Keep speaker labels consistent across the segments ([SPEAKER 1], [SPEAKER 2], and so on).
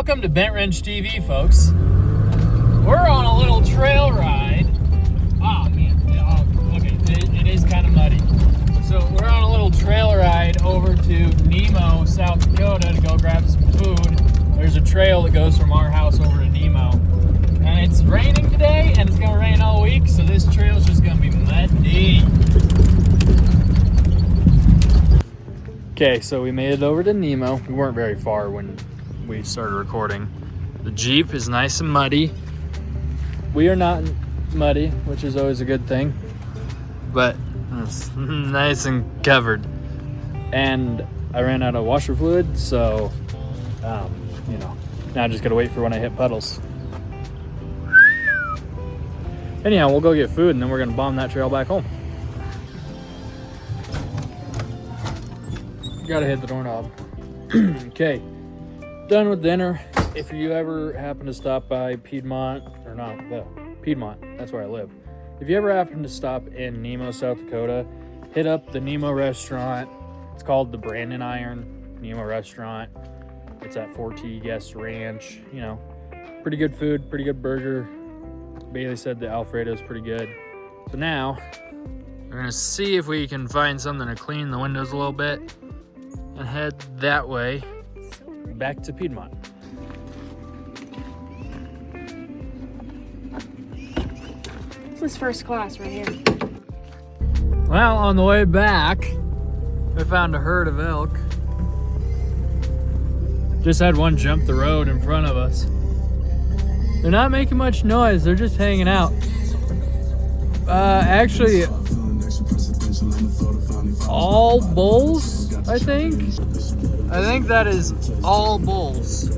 [SPEAKER 1] Welcome to Bent Wrench TV, folks. We're on a little trail ride. Oh, man. Okay, it is kind of muddy. So we're on a little trail ride over to Nemo, South Dakota to go grab some food. There's a trail that goes from our house over to Nemo. And it's raining today, and it's going to rain all week, so this trail's just going to be muddy. Okay, so we made it over to Nemo. We weren't very far when we started recording. The Jeep is nice and muddy. We are not muddy, which is always a good thing, but it's nice and covered. And I ran out of washer fluid, so now I just gotta wait for when I hit puddles. Anyhow, we'll go get food and then we're gonna bomb that trail back home. Gotta hit the doorknob. Okay, done with dinner. If you ever happen to stop by Piedmont, that's where I live. If you ever happen to stop in Nemo, South Dakota, hit up the Nemo restaurant. It's called the Brandon Iron Nemo restaurant. It's at 4T Guest Ranch. Pretty good food, pretty good burger. Bailey said the Alfredo is pretty good. So now, we're gonna see if we can find something to clean the windows a little bit and head that way back to Piedmont.
[SPEAKER 2] This is first class right here.
[SPEAKER 1] Well, on the way back, we found a herd of elk. Just had one jump the road in front of us. They're not making much noise, they're just hanging out. Actually, all bulls, I think. I think that is all bulls.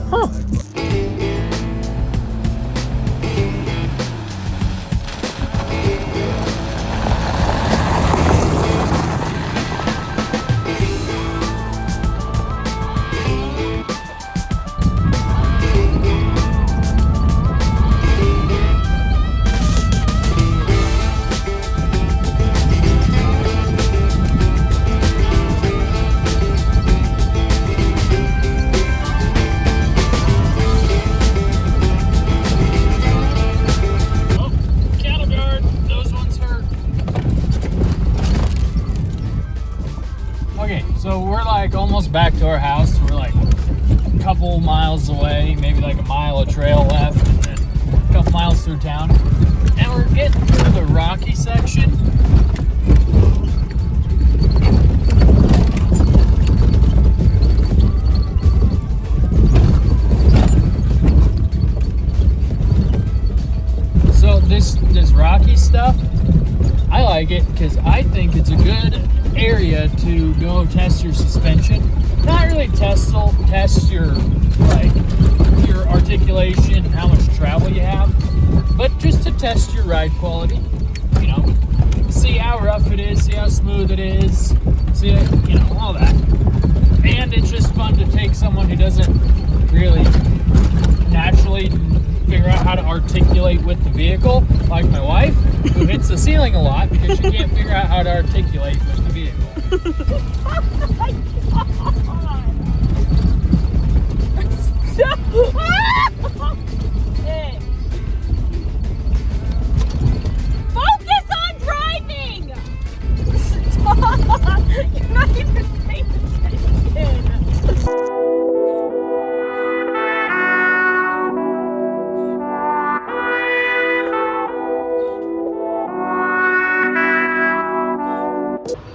[SPEAKER 1] Huh. So we're like almost back to our house. We're like a couple miles away, maybe like a mile of trail left, and then a couple miles through town. And we're getting through the rocky section. So this rocky stuff, I like it because I think it's a good area to go test your suspension. Not really test your articulation and how much travel you have, but just to test your ride quality. See how rough it is, see how smooth it is, see all that. And it's just fun to take someone who doesn't really naturally figure out how to articulate with the vehicle, like my wife, who hits the ceiling a lot because she can't figure out how to articulate with the vehicle.
[SPEAKER 2] Oh my God! Hey. Focus on driving! Stop! You're not even paying attention.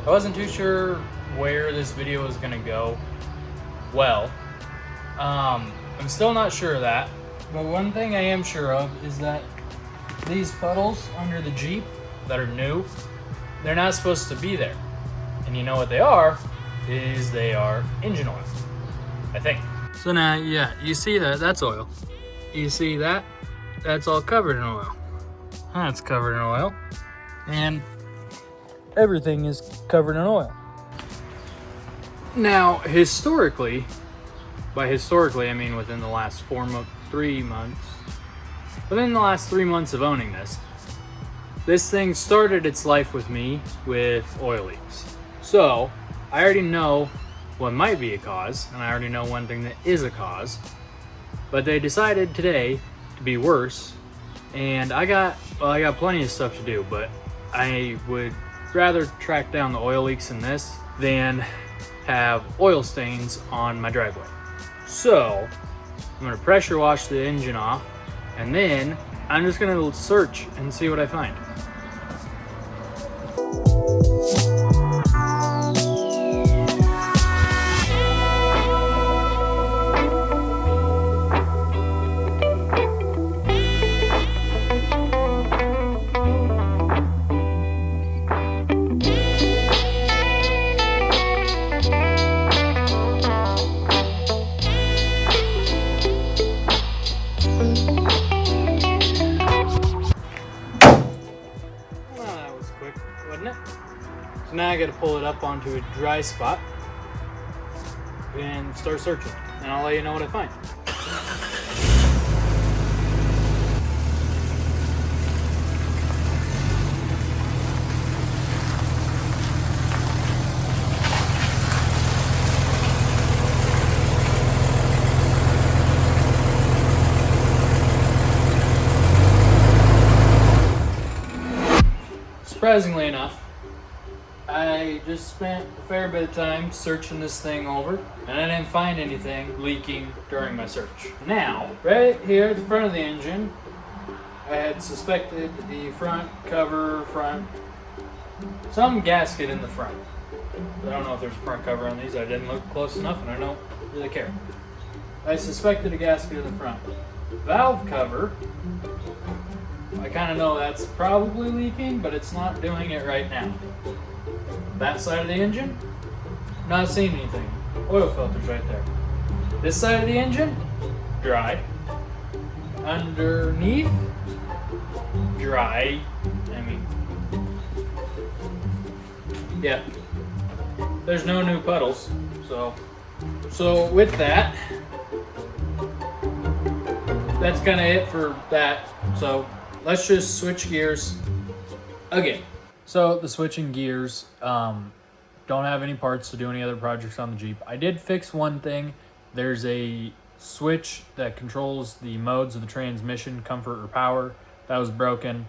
[SPEAKER 1] I wasn't too sure where this video was gonna go. Well, I'm still not sure of that, but one thing I am sure of is that these puddles under the Jeep that are new, they're not supposed to be there. And you know what they are, is they are engine oil, I think. So now, yeah, you see that's oil. You see that's all covered in oil. That's covered in oil. And everything is covered in oil. Now, historically, by historically I mean within the last 3 months, within the last 3 months of owning this thing started its life with me with oil leaks. So I already know what might be a cause, and I already know one thing that is a cause. But they decided today to be worse, and I got plenty of stuff to do, but I would rather track down the oil leaks in this than have oil stains on my driveway. So I'm gonna pressure wash the engine off, and then I'm just gonna search and see what I find. Wasn't it? So now I got to pull it up onto a dry spot and start searching, and I'll let you know what I find. Surprisingly enough, I just spent a fair bit of time searching this thing over, and I didn't find anything leaking during my search. Now, right here at the front of the engine, I had suspected the front cover, some gasket in the front. I don't know if there's a front cover on these. I didn't look close enough, and I don't really care. I suspected a gasket in the front. Valve cover, I kind of know that's probably leaking, but it's not doing it right now. That side of the engine, not seeing anything. Oil filter's right there. This side of the engine, dry. Underneath, dry. Yeah. There's no new puddles, so with that, that's kind of it for that. So let's just switch gears again. So the switching gears, don't have any parts to do any other projects on the Jeep. I did fix one thing. There's a switch that controls the modes of the transmission, comfort or power. That was broken.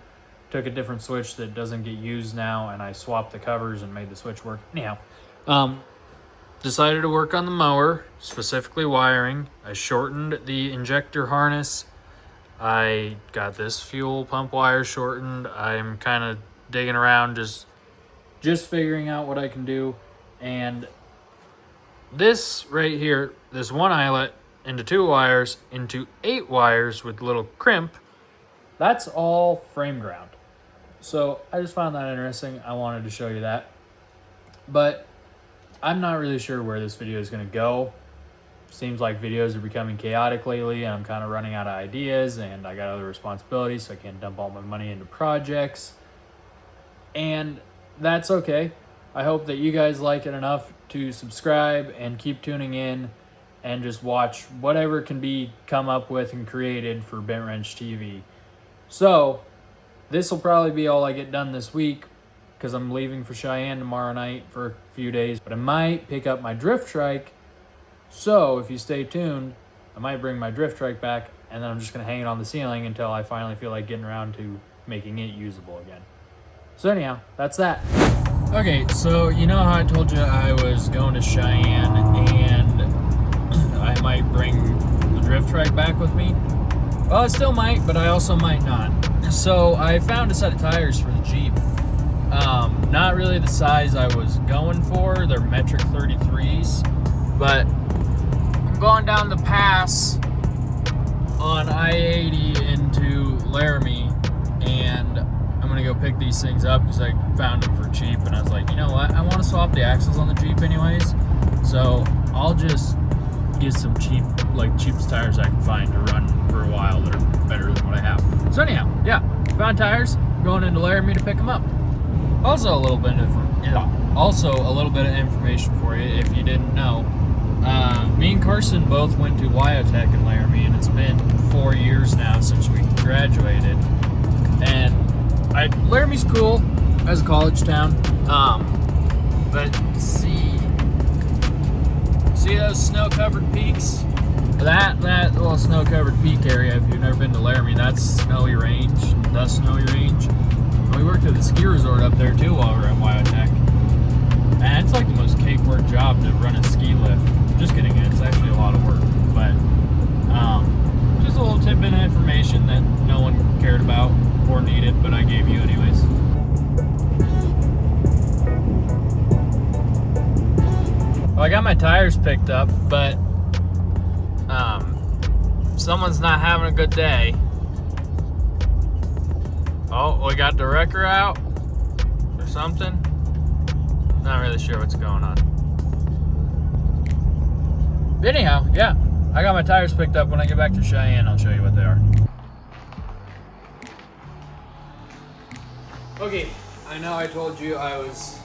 [SPEAKER 1] Took a different switch that doesn't get used now, and I swapped the covers and made the switch work. Anyhow, decided to work on the mower, specifically wiring. I shortened the injector harness. I got this fuel pump wire shortened. I'm kind of digging around, just figuring out what I can do. And this right here, this one eyelet into 2 wires into 8 wires with little crimp, that's all frame ground. So I just found that interesting. I wanted to show you that. But I'm not really sure where this video is going to go. Seems like videos are becoming chaotic lately, and I'm kind of running out of ideas, and I got other responsibilities, so I can't dump all my money into projects. And that's okay. I hope that you guys like it enough to subscribe and keep tuning in and just watch whatever can be come up with and created for Bent Wrench TV. So this will probably be all I get done this week, because I'm leaving for Cheyenne tomorrow night for a few days. But I might pick up my drift trike. So if you stay tuned, I might bring my drift trike back, and then I'm just going to hang it on the ceiling until I finally feel like getting around to making it usable again. So anyhow, that's that. Okay, so you know how I told you I was going to Cheyenne and I might bring the drift trike back with me? Well, I still might, but I also might not. So I found a set of tires for the Jeep. Not really the size I was going for. They're metric 33s, but I'm going down the pass on I-80 into Laramie, and I'm gonna go pick these things up because I found them for cheap, and I was like, you know what, I want to swap the axles on the Jeep anyways, so I'll just get some cheapest tires I can find to run for a while that are better than what I have. So anyhow, yeah, found tires, going into Laramie to pick them up. Also a little bit of information for you if you didn't know. Me and Carson both went to Wyotech in Laramie, and it's been 4 years now since we graduated. And Laramie's cool as a college town, but see, See those snow-covered peaks? That little snow-covered peak area, if you've never been to Laramie, that's Snowy Range, the Snowy Range. And we worked at the ski resort up there too while we were at Wyotech. And it's like the most cakewalk job to run a ski lift. Just kidding, it's actually a lot of work. But just a little tidbit of information that no one cared about or needed, but I gave you anyways. Well, I got my tires picked up, but someone's not having a good day. Oh, we got the wrecker out or something. Not really sure what's going on. But anyhow, yeah, I got my tires picked up. When I get back to Cheyenne, I'll show you what they are. Okay, I know I told you I was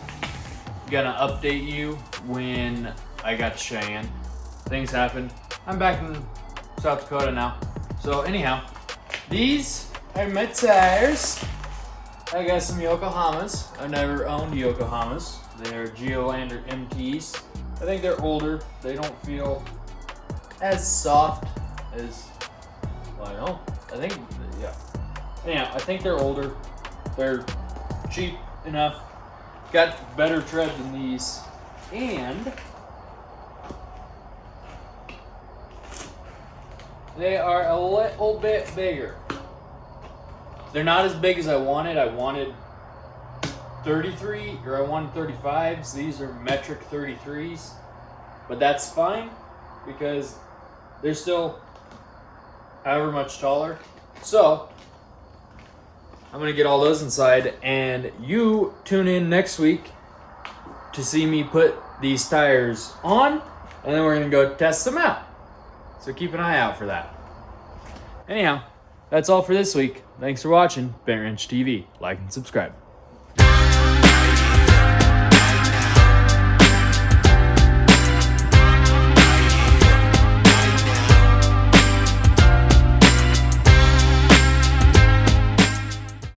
[SPEAKER 1] gonna update you when I got to Cheyenne. Things happened. I'm back in South Dakota now. So anyhow, these are my tires. I got some Yokohamas. I've never owned Yokohamas. They're Geolandar MTs. I think they're older. They don't feel as soft as, well, I know. I think, yeah. Anyhow, I think they're older. They're cheap enough. Got better tread than these. And they are a little bit bigger. They're not as big as I wanted. I wanted 33 or I wanted 35s. These are metric 33s. But that's fine because they're still however much taller. So I'm gonna get all those inside, and you tune in next week to see me put these tires on, and then we're gonna go test them out. So keep an eye out for that. Anyhow, that's all for this week. Thanks for watching Bent Wrench TV. Like and subscribe.